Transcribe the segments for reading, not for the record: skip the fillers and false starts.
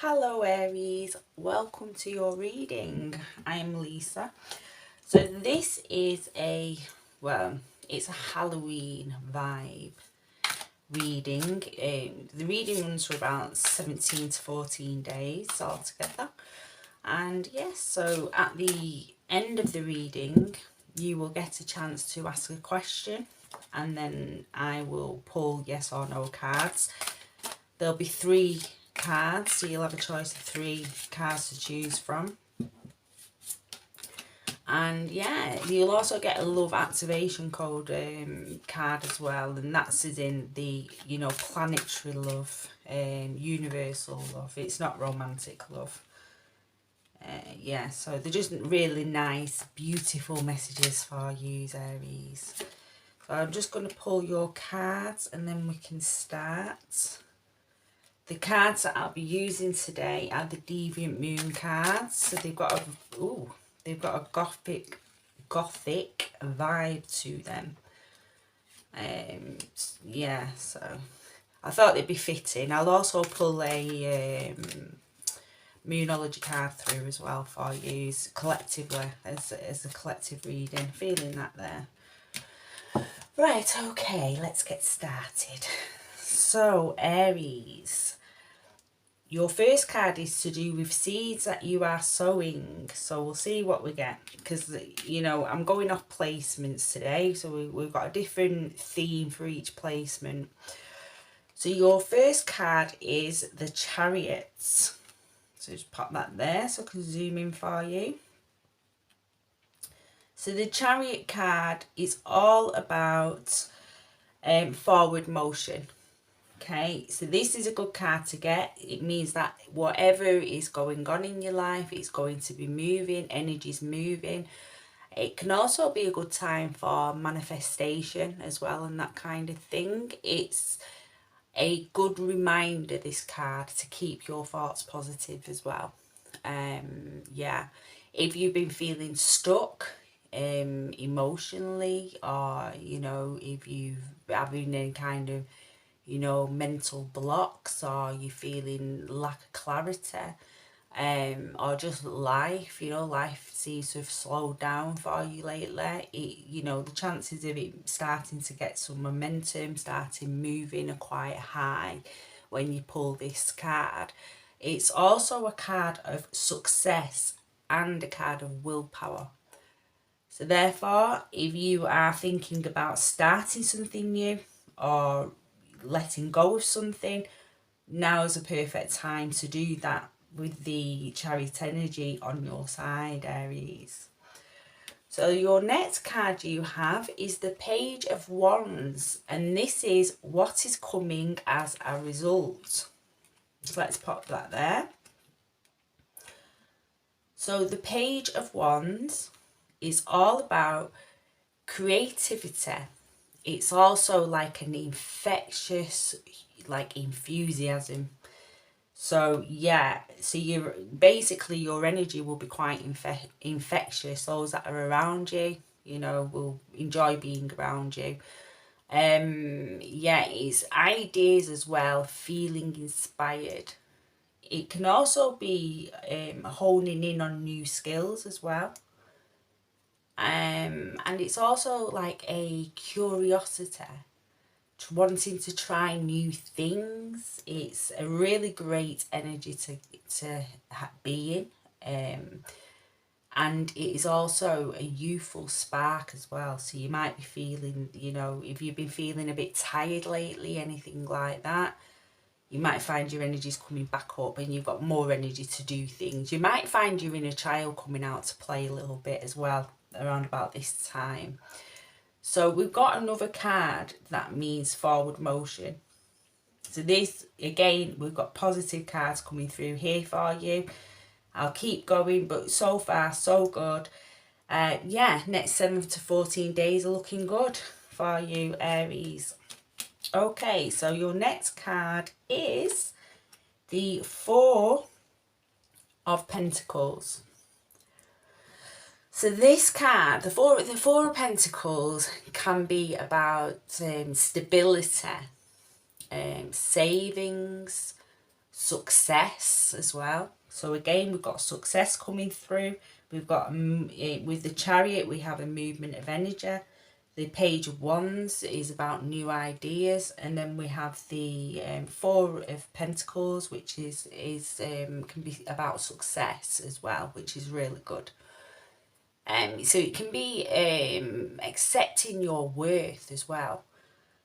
Hello Aries, welcome to your reading. I'm Lisa. So this is it's a Halloween vibe reading. The reading runs for about 17 to 14 days altogether. And yes, so at the end of the reading, you will get a chance to ask a question and then I will pull yes or no cards. There'll be 3 cards, so you'll have a choice of 3 cards to choose from. And yeah, you'll also get a love activation code card as well, and that's as in the planetary love, universal love. It's not romantic love. Yeah, so they're just really nice, beautiful messages for you, Aries. So I'm just going to pull your cards and then we can start. The cards that I'll be using today are the Deviant Moon cards. So they've got a gothic vibe to them. Yeah, so I thought they'd be fitting. I'll also pull a Moonology card through as well for you collectively as a collective reading. Feeling that there. Right, okay, let's get started. So Aries, your first card is to do with seeds that you are sowing. So we'll see what we get. Because, I'm going off placements today. So we've got a different theme for each placement. So your first card is the Chariots. So just pop that there so I can zoom in for you. So the Chariot card is all about forward motion. Okay, so this is a good card to get. It means that whatever is going on in your life, it's going to be moving, energy's moving. It can also be a good time for manifestation as well and that kind of thing. It's a good reminder, this card, to keep your thoughts positive as well. Yeah, if you've been feeling stuck emotionally, or if you've having any kind of mental blocks, or you're feeling lack of clarity, or just life seems to have slowed down for you lately. The chances of it starting to get some momentum, starting moving, are quite high when you pull this card. It's also a card of success and a card of willpower. So therefore, if you are thinking about starting something new or letting go of something, now is a perfect time to do that with the Chariot energy on your side, Aries. So your next card you have is the Page of Wands, and this is what is coming as a result. So let's pop that there. So the Page of Wands is all about creativity. It's also like an infectious, like enthusiasm. So yeah, so your energy will be quite infectious. Those that are around you, will enjoy being around you. Yeah, it's ideas as well, feeling inspired. It can also be honing in on new skills as well. And it's also like a curiosity, wanting to try new things. It's a really great energy to be in. And it is also a youthful spark as well. So you might be feeling, if you've been feeling a bit tired lately, anything like that, you might find your energy's coming back up and you've got more energy to do things. You might find your inner child coming out to play a little bit as well around about this time. So we've got another card that means forward motion. So this, again, we've got positive cards coming through here for you. I'll keep going, but so far so good. Yeah, next 7 to 14 days are looking good for you, Aries. Okay, so your next card is the Four of Pentacles. So this card, the Four of Pentacles, can be about stability, savings, success as well. So again, we've got success coming through. We've got, with the Chariot, we have a movement of energy. The Page of Wands is about new ideas, and then we have the Four of Pentacles, which is can be about success as well, which is really good. So it can be accepting your worth as well.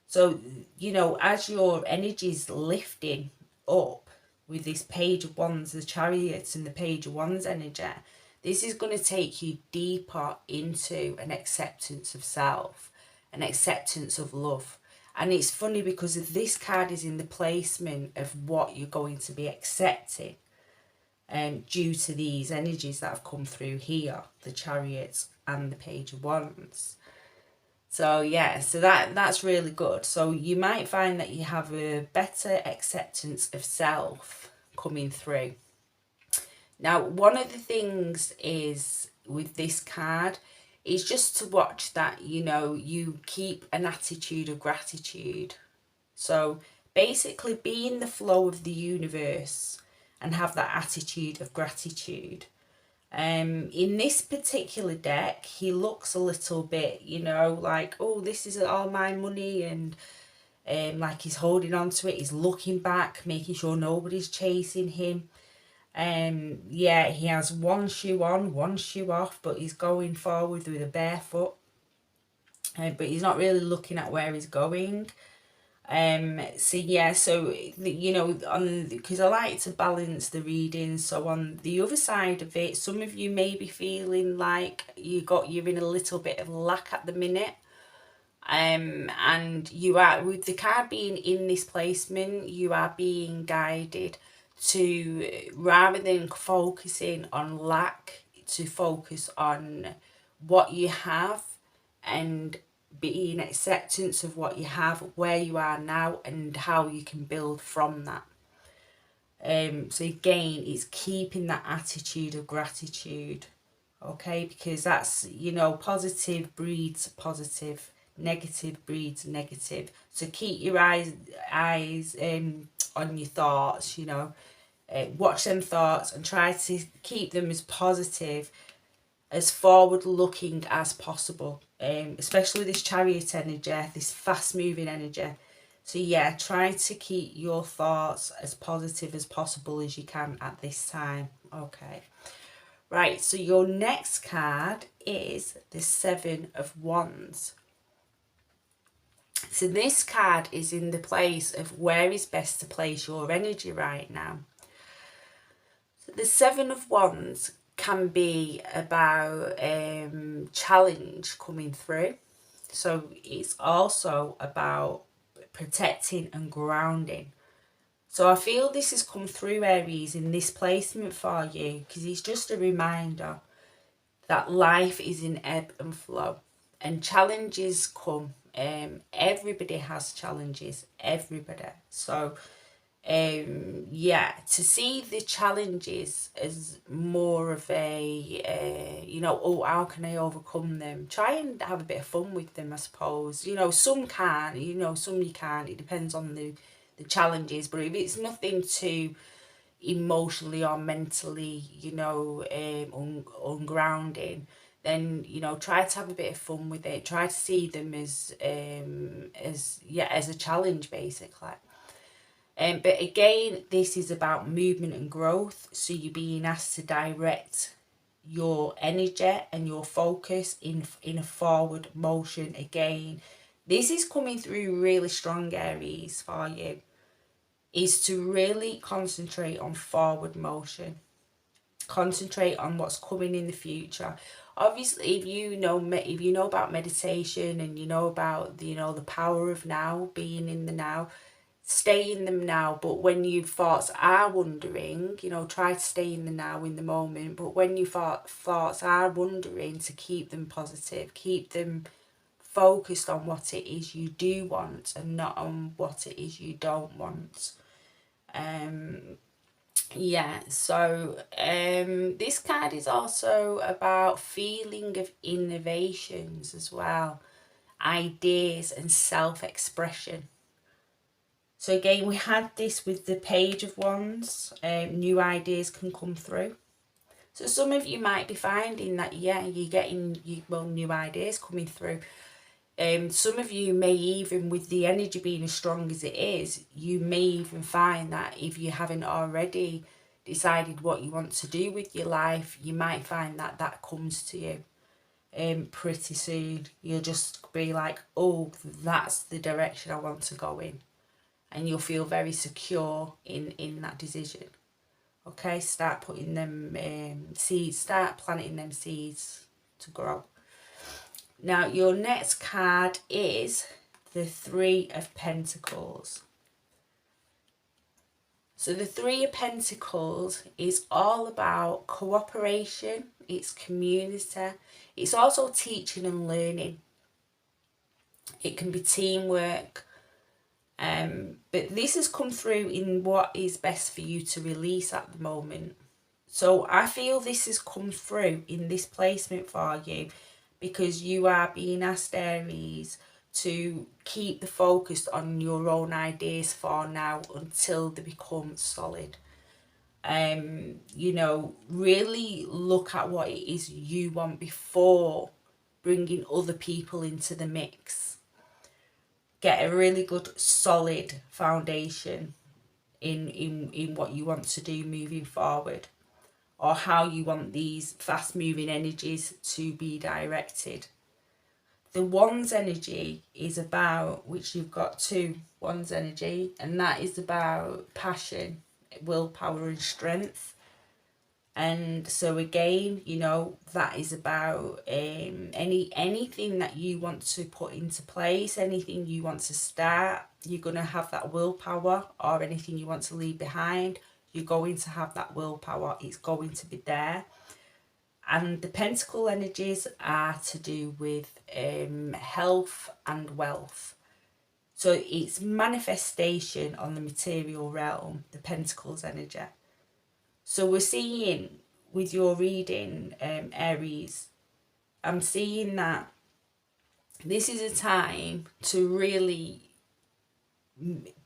So, you know, as your energy's lifting up with this Page of Wands, the Chariots and the Page of Wands energy, this is going to take you deeper into an acceptance of self, an acceptance of love. And it's funny because this card is in the placement of what you're going to be accepting, due to these energies that have come through here, the Chariots and the Page of Wands. So yeah, so that's really good. So you might find that you have a better acceptance of self coming through. Now, one of the things is with this card is just to watch that, you know, you keep an attitude of gratitude. So basically be in the flow of the universe and have that attitude of gratitude. In this particular deck, he looks a little bit, you know, like, oh, this is all my money, and like he's holding on to it. He's looking back, making sure nobody's chasing him. Yeah, he has one shoe on, one shoe off, but he's going forward with a bare foot. But he's not really looking at where he's going. So yeah, so you know, on, because I like to balance the reading, so on the other side of it, some of you may be feeling like you're in a little bit of lack at the minute, and you are, with the card being in this placement, you are being guided to, rather than focusing on lack, to focus on what you have and be in acceptance of what you have, where you are now, and how you can build from that. So again, it's keeping that attitude of gratitude, okay? Because that's, you know, positive breeds positive, negative breeds negative. So keep your eyes on your thoughts, you know, watch them thoughts and try to keep them as positive, as forward looking as possible, especially this Chariot energy, this fast moving energy. So yeah, try to keep your thoughts as positive as possible as you can at this time. Okay, right, so your next card is the Seven of Wands. So this card is in the place of where is best to place your energy right now. So the Seven of Wands can be about challenge coming through. So it's also about protecting and grounding. So I feel this has come through, Aries, in this placement for you, because it's just a reminder that life is in ebb and flow, and challenges come. Everybody has challenges, everybody. So yeah, to see the challenges as more of a, you know, oh, how can I overcome them? Try and have a bit of fun with them, I suppose. You know, some can, you know, some you can't. It depends on the challenges. But if it's nothing too emotionally or mentally, you know, ungrounding, then, you know, try to have a bit of fun with it. Try to see them as yeah, as a challenge, basically. But again, this is about movement and growth. So you're being asked to direct your energy and your focus in a forward motion. Again, this is coming through really strong, Aries, for you, is to really concentrate on forward motion. Concentrate on what's coming in the future. Obviously, if you know about meditation, and you know about the, you know, the power of now, being in the now, stay in them now. But when your thoughts are wandering, you know, try to stay in the now, in the moment. But when your thoughts are wandering, to keep them positive, keep them focused on what it is you do want and not on what it is you don't want. Yeah, so this card is also about feeling of innovations as well, ideas and self-expression. So again, we had this with the Page of Wands. New ideas can come through. So some of you might be finding that, yeah, you're getting new ideas coming through. Some of you may even, with the energy being as strong as it is, you may even find that if you haven't already decided what you want to do with your life, you might find that that comes to you pretty soon. You'll just be like, oh, that's the direction I want to go in. And you'll feel very secure in that decision. Okay, start putting them seeds, start planting them seeds to grow. Now, your next card is the Three of Pentacles. So the Three of Pentacles is all about cooperation, it's community, it's also teaching and learning. It can be teamwork, but this has come through in what is best for you to release at the moment. So I feel this has come through in this placement for you because you are being asked, Aries, to keep the focus on your own ideas for now until they become solid. You know, really look at what it is you want before bringing other people into the mix. Get a really good solid foundation in what you want to do moving forward, or how you want these fast moving energies to be directed. The Wands energy is about, which you've got two Wands energy, and that is about passion, willpower and strength. And so again, you know, that is about anything that you want to put into place, anything you want to start, you're going to have that willpower, or anything you want to leave behind, you're going to have that willpower. It's going to be there. And the Pentacle energies are to do with health and wealth. So it's manifestation on the material realm, the Pentacles energy. So we're seeing with your reading, Aries, I'm seeing that this is a time to really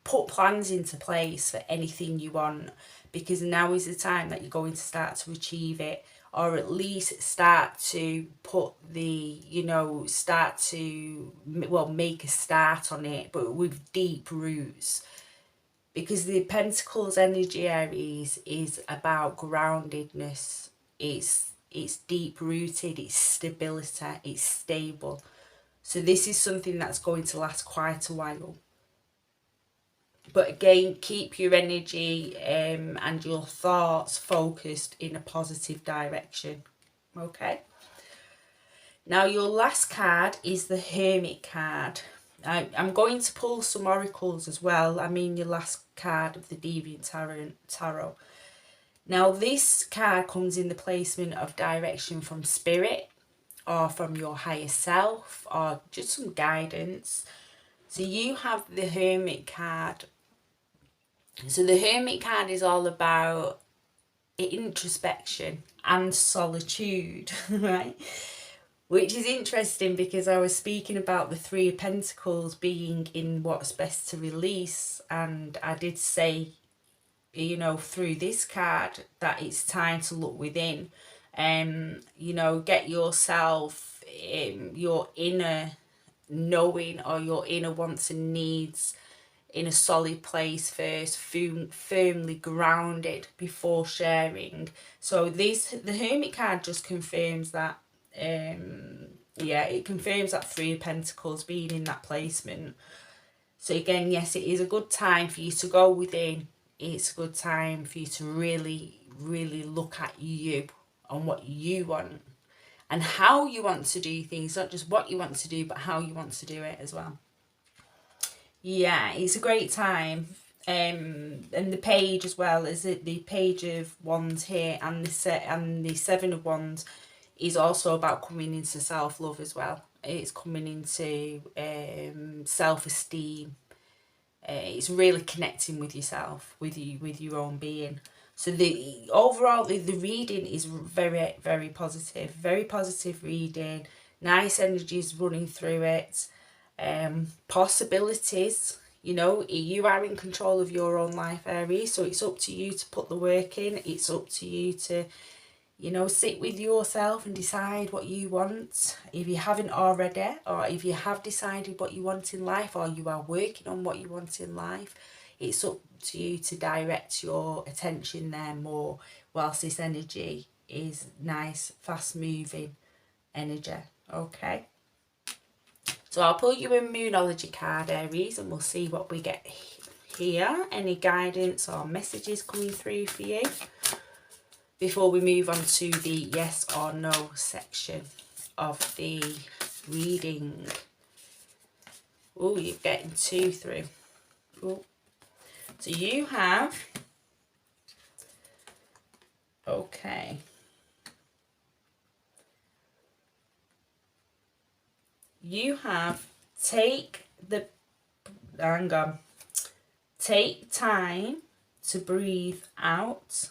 put plans into place for anything you want, because now is the time that you're going to start to achieve it, or at least start to put the, you know, start to, well, make a start on it, but with deep roots. Because the Pentacles energy, Aries, is about groundedness. It's deep rooted, it's stability, it's stable. So this is something that's going to last quite a while. But again, keep your energy and your thoughts focused in a positive direction. Okay. Now your last card is the Hermit card. I'm going to pull some oracles as well. I mean your last card of the Deviant Tarot. Now this card comes in the placement of direction from spirit, or from your higher self, or just some guidance. So you have the Hermit card. So the Hermit card is all about introspection and solitude, right? Which is interesting because I was speaking about the Three of Pentacles being in what's best to release, and I did say, you know, through this card that it's time to look within, you know, get yourself your inner knowing, or your inner wants and needs in a solid place first, firmly grounded before sharing. So the Hermit card just confirms that, yeah, it confirms that Three of Pentacles being in that placement. So again, yes, it is a good time for you to go within. It's a good time for you to really, really look at you and what you want and how you want to do things, not just what you want to do, but how you want to do it as well. Yeah, it's a great time. And the page as well, is it the Page of Wands here, and the Seven of Wands is also about coming into self-love as well. It's coming into self-esteem. It's really connecting with yourself, with your own being. So the overall the reading is very, very positive. Very positive reading. Nice energies running through it. Possibilities, You know, you are in control of your own life, Aries, so it's up to you to put the work in. It's up to you to, you know, sit with yourself and decide what you want. If you haven't already, or if you have decided what you want in life, or you are working on what you want in life, it's up to you to direct your attention there more, whilst this energy is nice, fast moving energy. Okay. So I'll pull you a Moonology card, Aries, and we'll see what we get here. Any guidance or messages coming through for you before we move on to the yes or no section of the reading. Oh, you're getting 2 through. Ooh. So you have, okay. You have hang on. Take time to breathe out.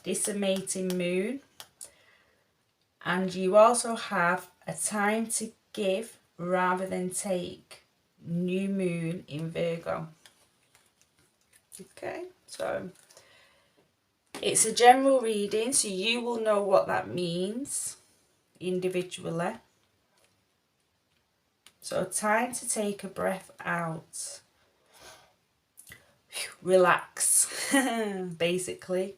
Decimating moon. And you also have a time to give rather than take. New moon in Virgo. Okay, so it's a general reading, so you will know what that means individually. So time to take a breath out. Relax, basically.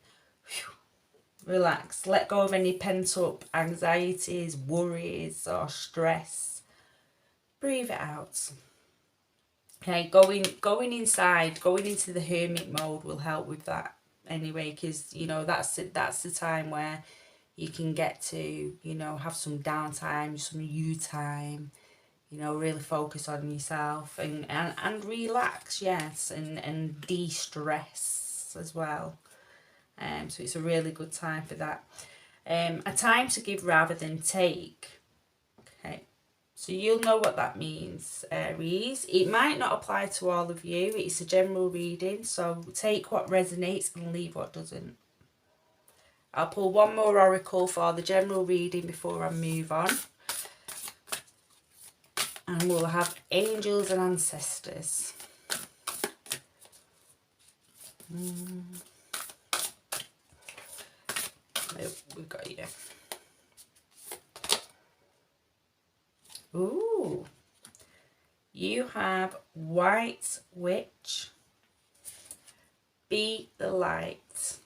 Relax. Let go of any pent up anxieties, worries or stress. Breathe it out. Okay, going inside, going into the hermit mode will help with that anyway, because you know that's the time where you can get to, you know, have some downtime, some you time, you know, really focus on yourself and relax, yes, and de-stress as well. So it's a really good time for that. A time to give rather than take. Okay, so you'll know what that means, Aries. It might not apply to all of you. It's a general reading, so take what resonates and leave what doesn't. I'll pull one more oracle for the general reading before I move on. And we'll have angels and ancestors. We've got you. Ooh. You have White Witch. Be the light.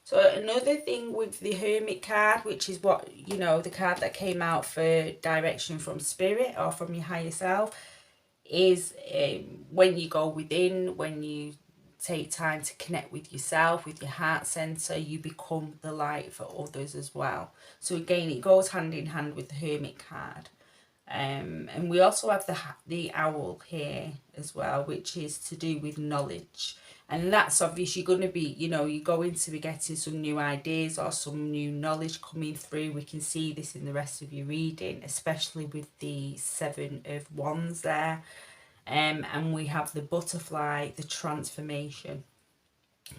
So another thing with the Hermit card, which is what, you know, the card that came out for direction from spirit or from your higher self, is when you go within, when you take time to connect with yourself, with your heart center, you become the light for others as well. So again, it goes hand in hand with the Hermit card. And we also have the owl here as well, which is to do with knowledge. And that's obviously going to be, you know, you're going to be getting some new ideas or some new knowledge coming through. We can see this in the rest of your reading, especially with the 7 of Wands there. And we have the butterfly, the transformation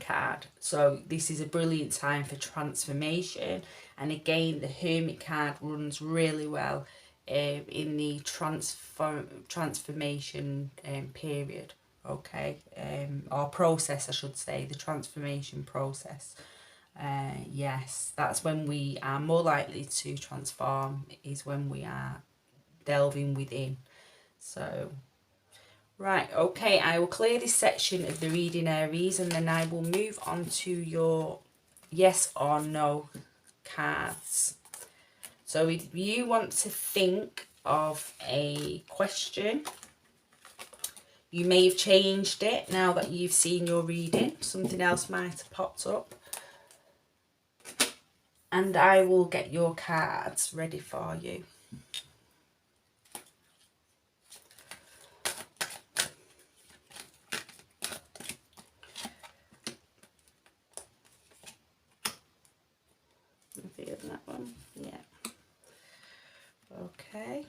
card. So this is a brilliant time for transformation. And again, the Hermit card runs really well in the transformation period. Okay, or process, I should say, the transformation process. Yes, that's when we are more likely to transform, is when we are delving within. So, right, okay, I will clear this section of the reading, Aries, and then I will move on to your yes or no cards. So if you want to think of a question, you may have changed it now that you've seen your reading. Something else might have popped up. And I will get your cards ready for you. Feeling that one? Yeah. Okay.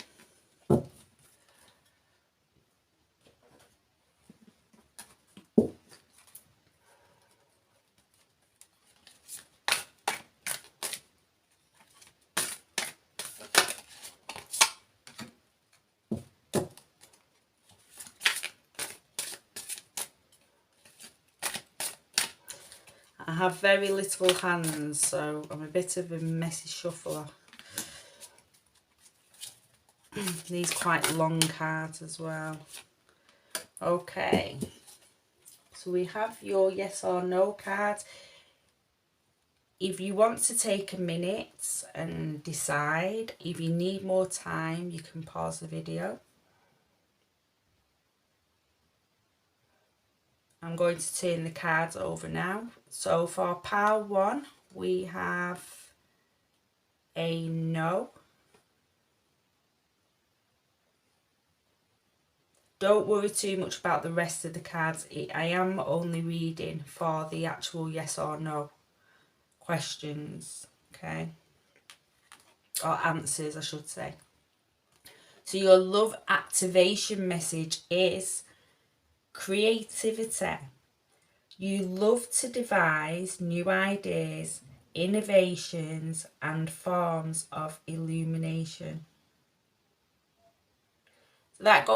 I have very little hands, so I'm a bit of a messy shuffler. These quite long cards as well. Okay, so we have your yes or no card. If you want to take a minute and decide, if you need more time, you can pause the video. I'm going to turn the cards over now. So for pile 1, we have a no. Don't worry too much about the rest of the cards. I am only reading for the actual yes or no questions, okay? Or answers, I should say. So your love activation message is creativity. You love to devise new ideas, innovations, and forms of illumination. That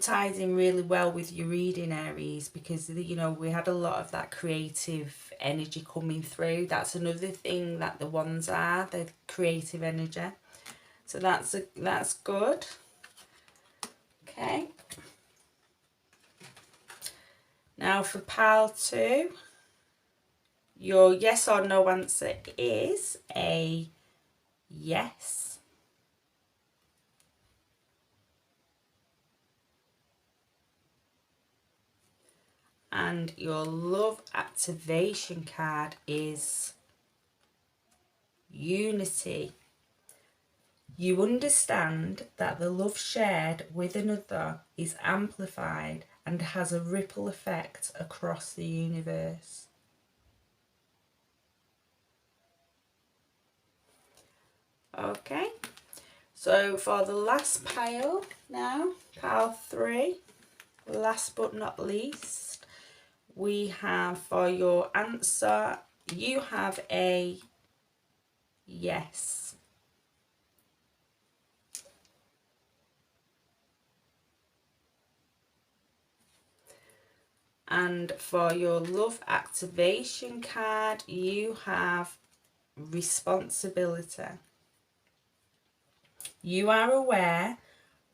ties in really well with your reading, Aries, because you know we had a lot of that creative energy coming through. That's another thing that the wands are, the creative energy. So that's good. Okay. Now for pile 2, your yes or no answer is a yes. And your love activation card is unity. You understand that the love shared with another is amplified and has a ripple effect across the universe. Okay, so for the last pile now, pile 3, last but not least, we have for your answer, you have a yes. And for your love activation card, you have responsibility. You are aware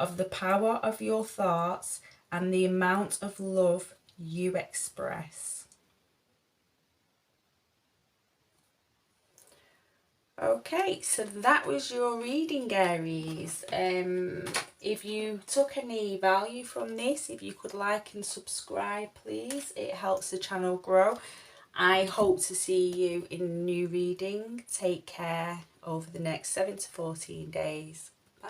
of the power of your thoughts and the amount of love you express. Okay, so that was your reading, Aries. If you took any value from this, if you could like and subscribe, please. It helps the channel grow. I hope to see you in a new reading. Take care over the next 7 to 14 days. Bye.